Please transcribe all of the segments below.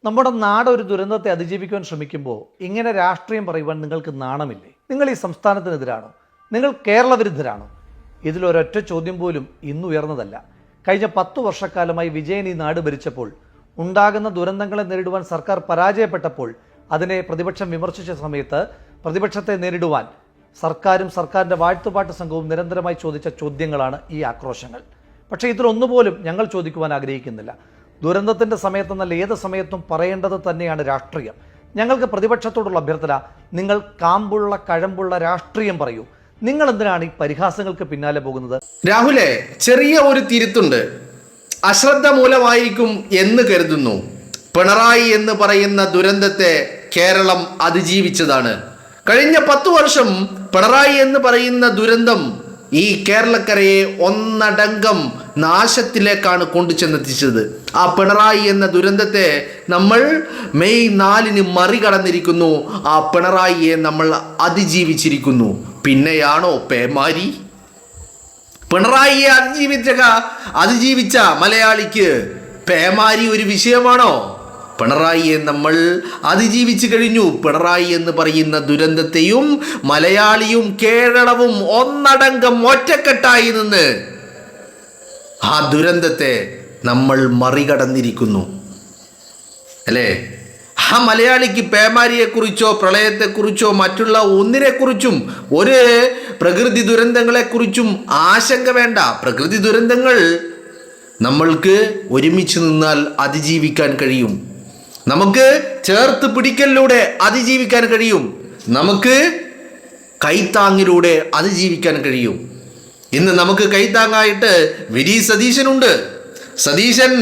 നമ്മുടെ നാട് ഒരു ദുരന്തത്തെ അതിജീവിക്കുവാൻ ശ്രമിക്കുമ്പോൾ ഇങ്ങനെ രാഷ്ട്രീയം പറയുവാൻ നിങ്ങൾക്ക് നാണമില്ലേ? നിങ്ങൾ ഈ സംസ്ഥാനത്തിനെതിരാണോ? നിങ്ങൾ കേരള വിരുദ്ധരാണോ? ഇതിലൊരൊറ്റ ചോദ്യം പോലും ഇന്ന് ഉയർന്നതല്ല. കഴിഞ്ഞ 10 വർഷക്കാലമായി വിജയൻ ഈ നാട് ഭരിച്ചപ്പോൾ ഉണ്ടാകുന്ന ദുരന്തങ്ങളെ നേരിടുവാൻ സർക്കാർ പരാജയപ്പെട്ടപ്പോൾ അതിനെ പ്രതിപക്ഷം വിമർശിച്ച സമയത്ത് പ്രതിപക്ഷത്തെ നേരിടുവാൻ സർക്കാരും സർക്കാരിൻ്റെ വാഴ്ത്തുപാട്ട് സംഘവും നിരന്തരമായി ചോദിച്ച ചോദ്യങ്ങളാണ് ഈ ആക്രോശങ്ങൾ. പക്ഷേ ഇതിലൊന്നുപോലും ഞങ്ങൾ ചോദിക്കുവാൻ ആഗ്രഹിക്കുന്നില്ല. ദുരന്തത്തിൻ്റെ സമയത്തെന്നല്ല, ഏത് സമയത്തും പറയേണ്ടത് തന്നെയാണ് രാഷ്ട്രീയം. ഞങ്ങൾക്ക് പ്രതിപക്ഷത്തോടുള്ള അഭ്യർത്ഥന, നിങ്ങൾ കാമ്പുള്ള കഴമ്പുള്ള രാഷ്ട്രീയം പറയൂ. നിങ്ങൾ എന്തിനാണ് ഈ പരിഹാസങ്ങൾക്ക് പിന്നാലെ പോകുന്നത്? രാഹുലെ, ചെറിയ ഒരു തിരുത്തുണ്ട്. അശ്രദ്ധ മൂലമായിരിക്കും എന്ന് കരുതുന്നു. പിണറായി എന്ന് പറയുന്ന ദുരന്തത്തെ കേരളം അതിജീവിച്ചതാണ്. കഴിഞ്ഞ 10 വർഷം പിണറായി എന്ന് പറയുന്ന ദുരന്തം ഈ കേരളക്കരയെ ഒന്നടങ്കം നാശത്തിലേക്കാണ് കൊണ്ടുചെന്നെത്തിച്ചത്. ആ പിണറായി എന്ന ദുരന്തത്തെ നമ്മൾ മെയ് 4-ന് മറികടന്നിരിക്കുന്നു. ആ പിണറായിയെ നമ്മൾ അതിജീവിച്ചിരിക്കുന്നു. പിന്നെയാണോ പേമാരി? പിണറായിയെ അതിജീവിച്ച മലയാളിക്ക് പേമാരി ഒരു വിഷയമാണോ? പിണറായിയെ നമ്മൾ അതിജീവിച്ചു കഴിഞ്ഞു. പിണറായി എന്ന് പറയുന്ന ദുരന്തത്തെയും മലയാളിയും കേരളവും ഒന്നടങ്കം ഒറ്റക്കെട്ടായി നിന്ന് ആ ദുരന്തത്തെ നമ്മൾ മറികടന്നിരിക്കുന്നു, അല്ലേ? ആ മലയാളിക്ക് പേമാരിയെക്കുറിച്ചോ പ്രളയത്തെക്കുറിച്ചോ മറ്റുള്ള ഒന്നിനെക്കുറിച്ചും ഒരു പ്രകൃതി ദുരന്തങ്ങളെക്കുറിച്ചും ആശങ്ക വേണ്ട. പ്രകൃതി ദുരന്തങ്ങൾ നമ്മൾക്ക് ഒരുമിച്ച് നിന്നാൽ അതിജീവിക്കാൻ കഴിയും. നമുക്ക് ചേർത്ത് പിടിക്കലിലൂടെ അതിജീവിക്കാൻ കഴിയും. നമുക്ക് കൈത്താങ്ങിലൂടെ അതിജീവിക്കാൻ കഴിയും. ഇന്ന് നമുക്ക് കൈത്താങ്ങായിട്ട് വി. സതീശനുണ്ട്. സതീശൻ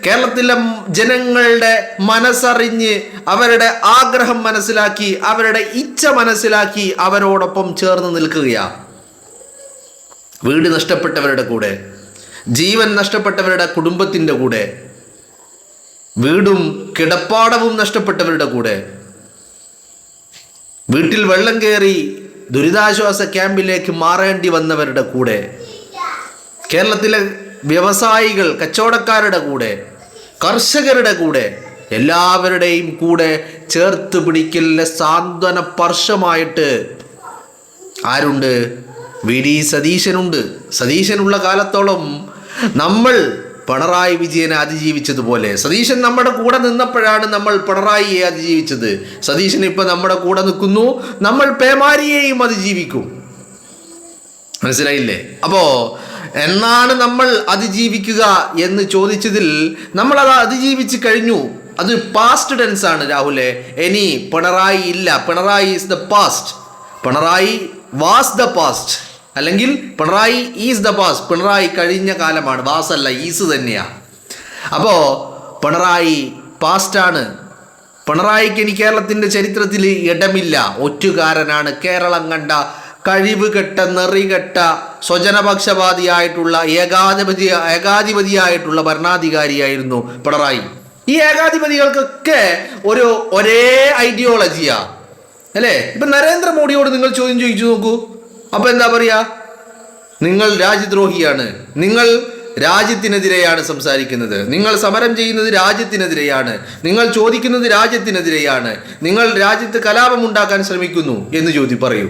കേരളത്തിലെ ജനങ്ങളുടെ മനസ്സറിഞ്ഞ് അവരുടെ ആഗ്രഹം മനസ്സിലാക്കി, അവരുടെ ഇച്ഛ മനസ്സിലാക്കി അവരോടൊപ്പം ചേർന്ന് നിൽക്കുകയാണ്. വീട് നഷ്ടപ്പെട്ടവരുടെ കൂടെ, ജീവൻ നഷ്ടപ്പെട്ടവരുടെ കുടുംബത്തിൻ്റെ കൂടെ, വീടും കിടപ്പാടവും നഷ്ടപ്പെട്ടവരുടെ കൂടെ, വീട്ടിൽ വെള്ളം കയറി ദുരിതാശ്വാസ ക്യാമ്പിലേക്ക് മാറേണ്ടി വന്നവരുടെ കൂടെ, കേരളത്തിലെ വ്യവസായികൾ കച്ചവടക്കാരുടെ കൂടെ, കർഷകരുടെ കൂടെ, എല്ലാവരുടെയും കൂടെ ചേർത്ത് പിടിക്കലിലെ സാന്ത്വന സ്പർശമായിട്ട് ആരുണ്ട്? വി. സതീശനുണ്ട്. സതീശനുള്ള കാലത്തോളം നമ്മൾ പിണറായി വിജയനെ അതിജീവിച്ചതുപോലെ സതീശൻ നമ്മുടെ കൂടെ നിന്നപ്പോഴാണ് നമ്മൾ പിണറായിയെ അതിജീവിച്ചത്. സതീശൻ ഇപ്പൊ നമ്മുടെ കൂടെ നിൽക്കുന്നു. നമ്മൾ പേമാരിയെയും അതിജീവിക്കും. മനസ്സിലായില്ലേ? അപ്പോ എന്നാണ് നമ്മൾ അതിജീവിക്കുക എന്ന് ചോദിച്ചതിൽ നമ്മൾ അത് അതിജീവിച്ച് കഴിഞ്ഞു. അത് പാസ്റ്റ് ടെൻസ് ആണ് രാഹുലെ. ഇനി പിണറായി ഇല്ല. Pinarayi is the past. Pinarayi was the past, അല്ലെങ്കിൽ Pinarayi is the past. Pinarayi കഴിഞ്ഞ കാലമാണ്. വാസ് അല്ല, ഈസ് തന്നെയാണ്. അപ്പോൾ പിണറായി പാസ്റ്റാണ്. പിണറായിക്ക് ഇനി കേരളത്തിൻ്റെ ചരിത്രത്തിൽ ഇടമില്ല. ഒറ്റുകാരനാണ്. കേരളം കണ്ട കഴിവുകെട്ട നെറികെട്ട സ്വജനപക്ഷപാതിയായിട്ടുള്ള ഏകാധിപതിയായിട്ടുള്ള ഭരണാധികാരിയായിരുന്നു പിണറായി. ഈ ഏകാധിപതികൾക്കൊക്കെ ഒരേ ഐഡിയോളജിയാ, അല്ലേ? ഇപ്പം നരേന്ദ്രമോദിയോട് നിങ്ങൾ ചോദ്യം ചോദിച്ചു നോക്കൂ. അപ്പോൾ എന്താ പറയുക? നിങ്ങൾ രാജ്യദ്രോഹിയാണ്, നിങ്ങൾ രാജ്യത്തിനെതിരെയാണ് സംസാരിക്കുന്നത്, നിങ്ങൾ സമരം ചെയ്യുന്നത് രാജ്യത്തിനെതിരെയാണ്, നിങ്ങൾ ചോദിക്കുന്നത് രാജ്യത്തിനെതിരെയാണ്, നിങ്ങൾ രാജ്യത്ത് കലാപമുണ്ടാക്കാൻ ശ്രമിക്കുന്നു എന്ന് പറയൂ,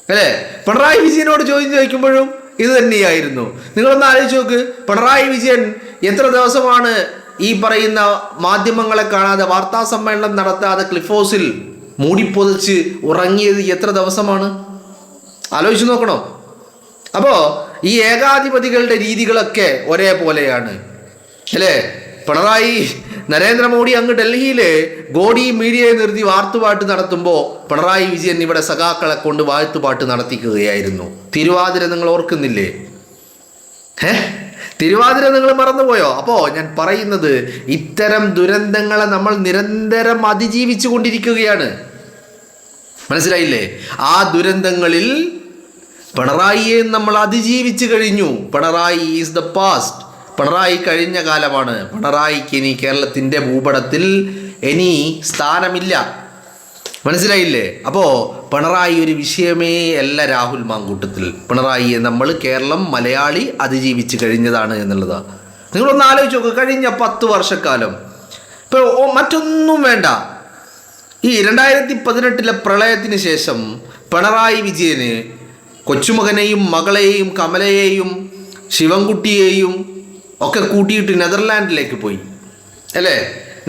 അല്ലേ? പിണറായി വിജയനോട് ചോദ്യം ചോദിക്കുമ്പോഴും ഇത് തന്നെയായിരുന്നു. നിങ്ങളൊന്ന് ആലോചിച്ച് നോക്ക്. പിണറായി വിജയൻ എത്ര ദിവസമാണ് ഈ പറയുന്ന മാധ്യമങ്ങളെ കാണാതെ, വാർത്താ സമ്മേളനം നടത്താതെ ക്ലിഫ് ഹൗസിൽ മൂടിപ്പൊതിച്ച് ഉറങ്ങിയത്? എത്ര ദിവസമാണ്? ആലോചിച്ച് നോക്കണം. അപ്പോൾ ഈ ഏകാധിപതികളുടെ രീതികളൊക്കെ ഒരേപോലെയാണ്, അല്ലേ? പിണറായി നരേന്ദ്രമോദി അങ്ങ് ഡൽഹിയിൽ ഗോഡി മീഡിയയെ നിർത്തി വാർത്തുപാട്ട് നടത്തുമ്പോൾ പിണറായി വിജയൻ ഇവിടെ സഖാക്കളെ കൊണ്ട് വാഴ്ത്തുപാട്ട് നടത്തിക്കുകയായിരുന്നു. തിരുവാതിര നിങ്ങൾ ഓർക്കുന്നില്ലേ? തിരുവാതിര നിങ്ങൾ മറന്നുപോയോ? അപ്പോൾ ഞാൻ പറയുന്നത്, ഇത്തരം ദുരന്തങ്ങളെ നമ്മൾ നിരന്തരം അതിജീവിച്ചു കൊണ്ടിരിക്കുകയാണ്. മനസ്സിലായില്ലേ? ആ ദുരന്തങ്ങളിൽ പിണറായിയെ നമ്മൾ അതിജീവിച്ചു കഴിഞ്ഞു. Pinarayi is the past. Pinarayi കഴിഞ്ഞ കാലമാണ്. പിണറായിക്ക് ഇനി കേരളത്തിൻ്റെ ഭൂപടത്തിൽ ഇനി സ്ഥാനമില്ല. മനസ്സിലായില്ലേ? അപ്പോൾ പിണറായി ഒരു വിഷയമേ അല്ല രാഹുൽ മാങ്കൂട്ടത്തിൽ. പിണറായിയെ നമ്മൾ കേരളം മലയാളി അതിജീവിച്ച് കഴിഞ്ഞതാണ് എന്നുള്ളതാണ്. നിങ്ങളൊന്ന് ആലോചിച്ച് നോക്കുക. കഴിഞ്ഞ 10 വർഷക്കാലം ഇപ്പോൾ മറ്റൊന്നും വേണ്ട. ഈ 2018 പ്രളയത്തിന് ശേഷം പിണറായി വിജയന് കൊച്ചുമകനെയും മകളെയും കമലയെയും ശിവൻകുട്ടിയെയും ഒക്കെ കൂട്ടിയിട്ട് നെതർലാൻഡിലേക്ക് പോയി അല്ലേ?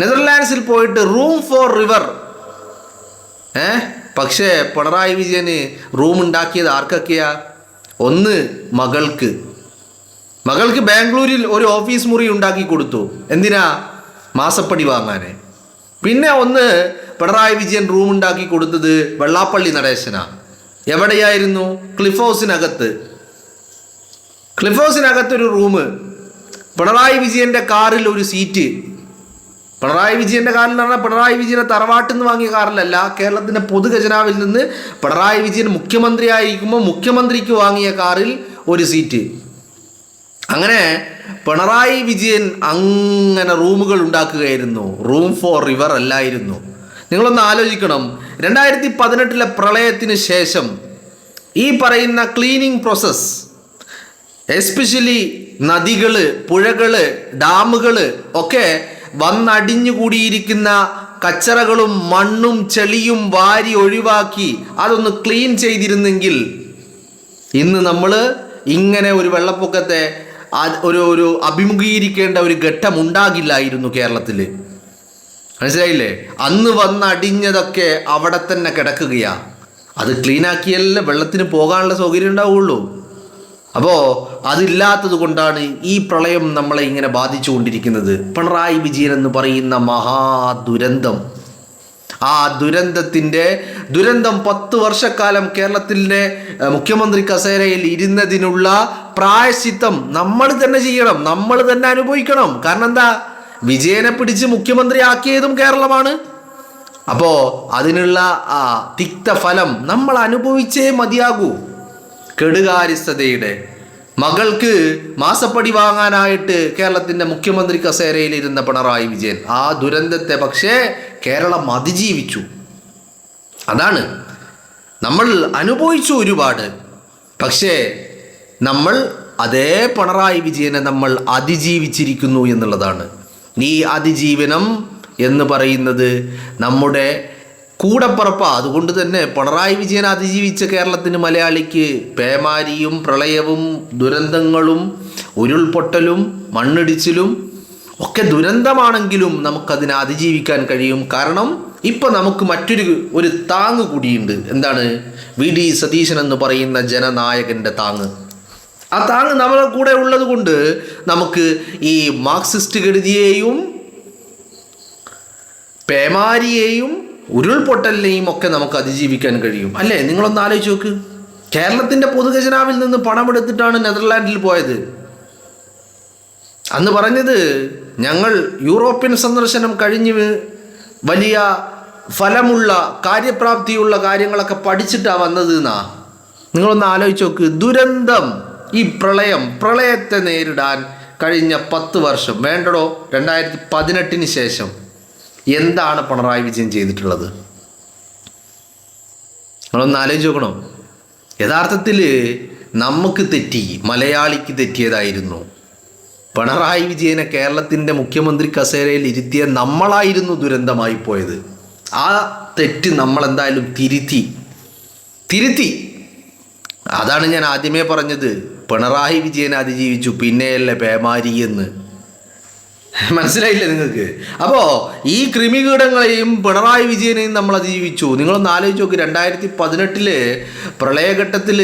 നെതർലാൻഡ്സിൽ പോയിട്ട് റൂം ഫോർ റിവർ. പക്ഷേ പിണറായി വിജയന് റൂം ഉണ്ടാക്കിയത് ആർക്കൊക്കെയാ? ഒന്ന് മകൾക്ക് ബാംഗ്ലൂരിൽ ഒരു ഓഫീസ് മുറി ഉണ്ടാക്കി കൊടുത്തു. എന്തിനാ? മാസപ്പടി വാങ്ങാന്. പിന്നെ ഒന്ന് പിണറായി വിജയൻ റൂം ഉണ്ടാക്കി കൊടുത്തത് വെള്ളാപ്പള്ളി നടേശനാ. എവിടെയായിരുന്നു? ക്ലിഫ് ഹൗസിനകത്തൊരു റൂം, പിണറായി വിജയന്റെ കാറിൽ ഒരു സീറ്റ്. പിണറായി വിജയന്റെ കാറിൽ എന്ന് പറഞ്ഞാൽ പിണറായി വിജയനെ തറവാട്ടിൽ നിന്ന് വാങ്ങിയ കാറിലല്ല, കേരളത്തിന്റെ പൊതുഖജനാവിൽ നിന്ന് പിണറായി വിജയൻ മുഖ്യമന്ത്രി ആയിരിക്കുമ്പോൾ മുഖ്യമന്ത്രിക്ക് വാങ്ങിയ കാറിൽ ഒരു സീറ്റ്. അങ്ങനെ പിണറായി വിജയൻ അങ്ങനെ റൂമുകൾ ഉണ്ടാക്കുകയായിരുന്നു. റൂം ഫോർ റിവർ അല്ലായിരുന്നു. നിങ്ങളൊന്ന് ആലോചിക്കണം, 2018 പ്രളയത്തിന് ശേഷം ഈ പറയുന്ന ക്ലീനിങ് പ്രോസസ്, എസ്പെഷ്യലി നദികള്, പുഴകള്, ഡാമുകള് ഒക്കെ വന്നടിഞ്ഞുകൂടിയിരിക്കുന്ന കച്ചറകളും മണ്ണും ചെളിയും വാരി ഒഴിവാക്കി അതൊന്ന് ക്ലീൻ ചെയ്തിരുന്നെങ്കിൽ ഇന്ന് നമ്മൾ ഇങ്ങനെ ഒരു വെള്ളപ്പൊക്കത്തെ ഒരു അഭിമുഖീകരിക്കേണ്ട ഒരു ഘട്ടം ഉണ്ടാകില്ലായിരുന്നു കേരളത്തിൽ. മനസ്സിലായില്ലേ? അന്ന് വന്നടിഞ്ഞതൊക്കെ അവിടെ തന്നെ കിടക്കുകയാ. അത് ക്ലീനാക്കിയല്ലേ വെള്ളത്തിന് പോകാനുള്ള സൗകര്യം ഉണ്ടാവുള്ളൂ. അപ്പോൾ അതില്ലാത്തത് കൊണ്ടാണ് ഈ പ്രളയം നമ്മളെ ഇങ്ങനെ ബാധിച്ചു കൊണ്ടിരിക്കുന്നത്. പിണറായി വിജയൻ എന്ന് പറയുന്ന മഹാദുരന്തം, ആ ദുരന്തം 10 വർഷക്കാലം കേരളത്തിൻ്റെ മുഖ്യമന്ത്രി കസേരയിൽ ഇരുന്നതിനുള്ള പ്രായശ്ചിത്തം നമ്മൾ തന്നെ ചെയ്യണം, നമ്മൾ തന്നെ അനുഭവിക്കണം. കാരണം എന്താ? വിജയനെ പിടിച്ച് മുഖ്യമന്ത്രി ആക്കിയതും കേരളമാണ്. അപ്പോൾ അതിനുള്ള ആ തിക്തഫലം നമ്മൾ അനുഭവിച്ചേ മതിയാകൂ. കെടുകാര്യസ്ഥതയുടെ മകൾക്ക് മാസപ്പടി വാങ്ങാനായിട്ട് കേരളത്തിൻ്റെ മുഖ്യമന്ത്രി കസേരയിൽ ഇരുന്ന പിണറായി വിജയൻ ആ ദുരന്തത്തെ പക്ഷേ കേരളം അതിജീവിച്ചു. അതാണ് നമ്മൾ അനുഭവിച്ചു ഒരുപാട്. പക്ഷേ നമ്മൾ അതേ പിണറായി വിജയനെ നമ്മൾ അതിജീവിച്ചിരിക്കുന്നു എന്നുള്ളതാണ്. ഈ അതിജീവനം എന്ന് പറയുന്നത് നമ്മുടെ കൂടപ്പറപ്പാ. അതുകൊണ്ട് തന്നെ പിണറായി വിജയൻ അതിജീവിച്ച കേരളത്തിന്, മലയാളിക്ക് പേമാരിയും പ്രളയവും ദുരന്തങ്ങളും ഉരുൾപൊട്ടലും മണ്ണിടിച്ചിലും ഒക്കെ ദുരന്തമാണെങ്കിലും നമുക്കതിനെ അതിജീവിക്കാൻ കഴിയും. കാരണം ഇപ്പം നമുക്ക് ഒരു താങ്ങ് കൂടിയുണ്ട്. എന്താണ്? VD സതീശൻ എന്ന് പറയുന്ന ജനനായകൻ്റെ താങ്ങ്. ആ താങ്ങ് നമ്മളെ കൂടെ ഉള്ളത് കൊണ്ട് നമുക്ക് ഈ മാർക്സിസ്റ്റ് ഗതിയെയും പേമാരിയെയും ഉരുൾപൊട്ടലിനെയും ഒക്കെ നമുക്ക് അതിജീവിക്കാൻ കഴിയും. അല്ലേ? നിങ്ങളൊന്ന് ആലോചിച്ച് നോക്ക്. കേരളത്തിൻ്റെ പൊതുഖജനാവിൽ നിന്ന് പണമെടുത്തിട്ടാണ് നെതർലാൻഡിൽ പോയത്. അന്ന് പറഞ്ഞത് ഞങ്ങൾ യൂറോപ്യൻ സന്ദർശനം കഴിഞ്ഞ് വലിയ ഫലമുള്ള കാര്യപ്രാപ്തിയുള്ള കാര്യങ്ങളൊക്കെ പഠിച്ചിട്ടാണ് വന്നത് എന്നാ. നിങ്ങളൊന്ന് ആലോചിച്ച് നോക്ക്. ദുരന്തം, ഈ പ്രളയത്തെ നേരിടാൻ കഴിഞ്ഞ 10 വർഷം വേണ്ടടോ. 2018 ശേഷം എന്താണ് പിണറായി വിജയൻ ചെയ്തിട്ടുള്ളത്? നമ്മളൊന്ന് ആലോചിച്ച് നോക്കണം. യഥാർത്ഥത്തിൽ നമുക്ക് തെറ്റി, മലയാളിക്ക് തെറ്റിയതായിരുന്നു. പിണറായി വിജയനെ കേരളത്തിൻ്റെ മുഖ്യമന്ത്രി കസേരയിൽ ഇരുത്തിയ നമ്മളായിരുന്നു ദുരന്തമായി പോയത്. ആ തെറ്റ് നമ്മളെന്തായാലും തിരുത്തി. അതാണ് ഞാൻ ആദ്യമേ പറഞ്ഞത്, പിണറായി വിജയനെ അതിജീവിച്ചു, പിന്നെയല്ലേ പേമാരി എന്ന്. മനസ്സിലായില്ലേ നിങ്ങൾക്ക്? അപ്പോൾ ഈ കൃമികീടങ്ങളെയും പിണറായി വിജയനെയും നമ്മൾ അതിജീവിച്ചു. നിങ്ങളൊന്ന് ആലോചിച്ച് നോക്ക്. 2018 പ്രളയഘട്ടത്തിൽ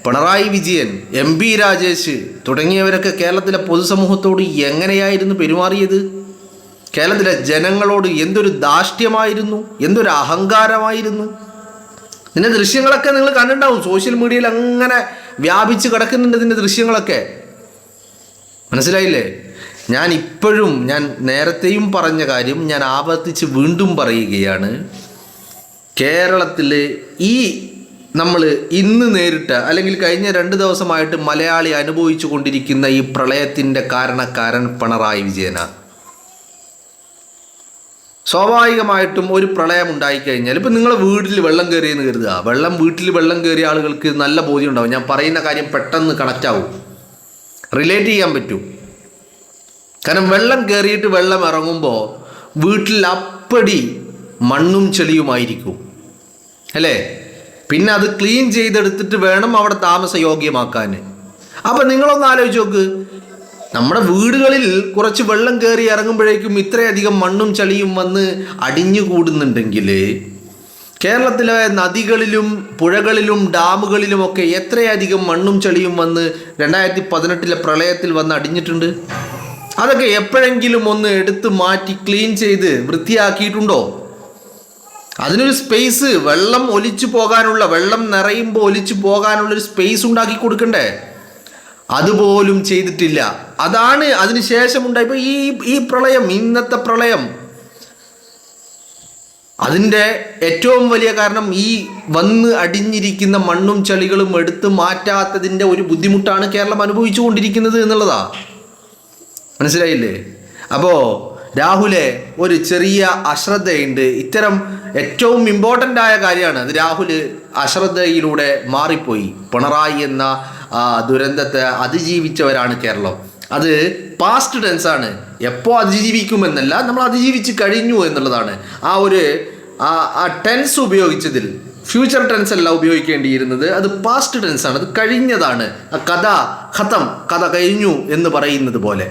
പിണറായി വിജയൻ, MP രാജേഷ് തുടങ്ങിയവരൊക്കെ കേരളത്തിലെ പൊതുസമൂഹത്തോട് എങ്ങനെയായിരുന്നു പെരുമാറിയത്? കേരളത്തിലെ ജനങ്ങളോട് എന്തൊരു ധാർഷ്ട്യമായിരുന്നു, എന്തൊരു അഹങ്കാരമായിരുന്നു. ഇതിൻ്റെ ദൃശ്യങ്ങളൊക്കെ നിങ്ങൾ കണ്ടിട്ടുണ്ടാവും. സോഷ്യൽ മീഡിയയിൽ അങ്ങനെ വ്യാപിച്ച് കിടക്കുന്നുണ്ട് ഇതിൻ്റെ ദൃശ്യങ്ങളൊക്കെ. മനസ്സിലായില്ലേ? ഞാൻ നേരത്തെയും പറഞ്ഞ കാര്യം ഞാൻ ആവർത്തിച്ച് വീണ്ടും പറയുകയാണ്. കേരളത്തിൽ നമ്മൾ ഇന്ന് നേരിട്ട അല്ലെങ്കിൽ കഴിഞ്ഞ 2 ദിവസമായിട്ട് മലയാളി അനുഭവിച്ചു കൊണ്ടിരിക്കുന്ന ഈ പ്രളയത്തിൻ്റെ കാരണക്കാരൻ പിണറായി വിജയനാണ്. സ്വാഭാവികമായിട്ടും ഒരു പ്രളയം ഉണ്ടായിക്കഴിഞ്ഞാൽ, ഇപ്പം നിങ്ങളെ വീട്ടിൽ വെള്ളം കയറിയെന്ന് കരുതുക. വീട്ടിൽ വെള്ളം കയറിയ ആളുകൾക്ക് നല്ല ബോധ്യം ഉണ്ടാവും. ഞാൻ പറയുന്ന കാര്യം പെട്ടെന്ന് കണക്റ്റ് ആവും, റിലേറ്റ് ചെയ്യാൻ പറ്റും. കാരണം വെള്ളം കയറിയിട്ട് വെള്ളം ഇറങ്ങുമ്പോൾ വീട്ടിൽ അപ്പടി മണ്ണും ചെളിയുമായിരിക്കും അല്ലേ? പിന്നെ അത് ക്ലീൻ ചെയ്തെടുത്തിട്ട് വേണം അവിടെ താമസയോഗ്യമാക്കാൻ. അപ്പം നിങ്ങളൊന്ന് ആലോചിച്ച് നോക്ക്, നമ്മുടെ വീടുകളിൽ കുറച്ച് വെള്ളം കയറി ഇറങ്ങുമ്പോഴേക്കും ഇത്രയധികം മണ്ണും ചളിയും വന്ന് അടിഞ്ഞുകൂടുന്നുണ്ടെങ്കിൽ കേരളത്തിലെ നദികളിലും പുഴകളിലും ഡാമുകളിലുമൊക്കെ എത്രയധികം മണ്ണും ചളിയും വന്ന് 2018 പ്രളയത്തിൽ വന്ന് അടിഞ്ഞിട്ടുണ്ട്. അതൊക്കെ എപ്പോഴെങ്കിലും ഒന്ന് എടുത്ത് മാറ്റി ക്ലീൻ ചെയ്ത് വൃത്തിയാക്കിയിട്ടുണ്ടോ? അതിനൊരു സ്പേസ്, വെള്ളം ഒലിച്ചു പോകാനുള്ള, വെള്ളം നിറയുമ്പോൾ ഒലിച്ചു പോകാനുള്ളൊരു സ്പേസ് ഉണ്ടാക്കി കൊടുക്കണ്ടേ? അതുപോലും ചെയ്തിട്ടില്ല. അതാണ് അതിനുശേഷം ഉണ്ടായപ്പോൾ ഈ പ്രളയം, ഇന്നത്തെ പ്രളയം. അതിൻ്റെ ഏറ്റവും വലിയ കാരണം ഈ വന്ന് അടിഞ്ഞിരിക്കുന്ന മണ്ണും ചളികളും എടുത്ത് മാറ്റാത്തതിൻ്റെ ഒരു ബുദ്ധിമുട്ടാണ് കേരളം അനുഭവിച്ചു കൊണ്ടിരിക്കുന്നത് എന്നുള്ളതാ. മനസ്സിലായില്ലേ? അപ്പോൾ രാഹുലെ ഒരു ചെറിയ അശ്രദ്ധയുണ്ട്. ഇത്തരം ഏറ്റവും ഇമ്പോർട്ടൻ്റ് ആയ കാര്യമാണ് അത്. രാഹുൽ അശ്രദ്ധയിലൂടെ മാറിപ്പോയി. പിണറായി എന്ന ദുരന്തത്തെ അതിജീവിച്ചവരാണ് കേരളം. അത് പാസ്റ്റ് ടെൻസ് ആണ്. എപ്പോൾ അതിജീവിക്കുമെന്നല്ല, നമ്മൾ അതിജീവിച്ച് കഴിഞ്ഞു എന്നുള്ളതാണ്. ആ ടെൻസ് ഉപയോഗിച്ചതിൽ ഫ്യൂച്ചർ ടെൻസ് അല്ല ഉപയോഗിക്കേണ്ടിയിരുന്നത്, അത് പാസ്റ്റ് ടെൻസ് ആണ്, അത് കഴിഞ്ഞതാണ്. കഥ ഖത്തം, കഥ കഴിഞ്ഞു എന്ന് പറയുന്നത് പോലെ.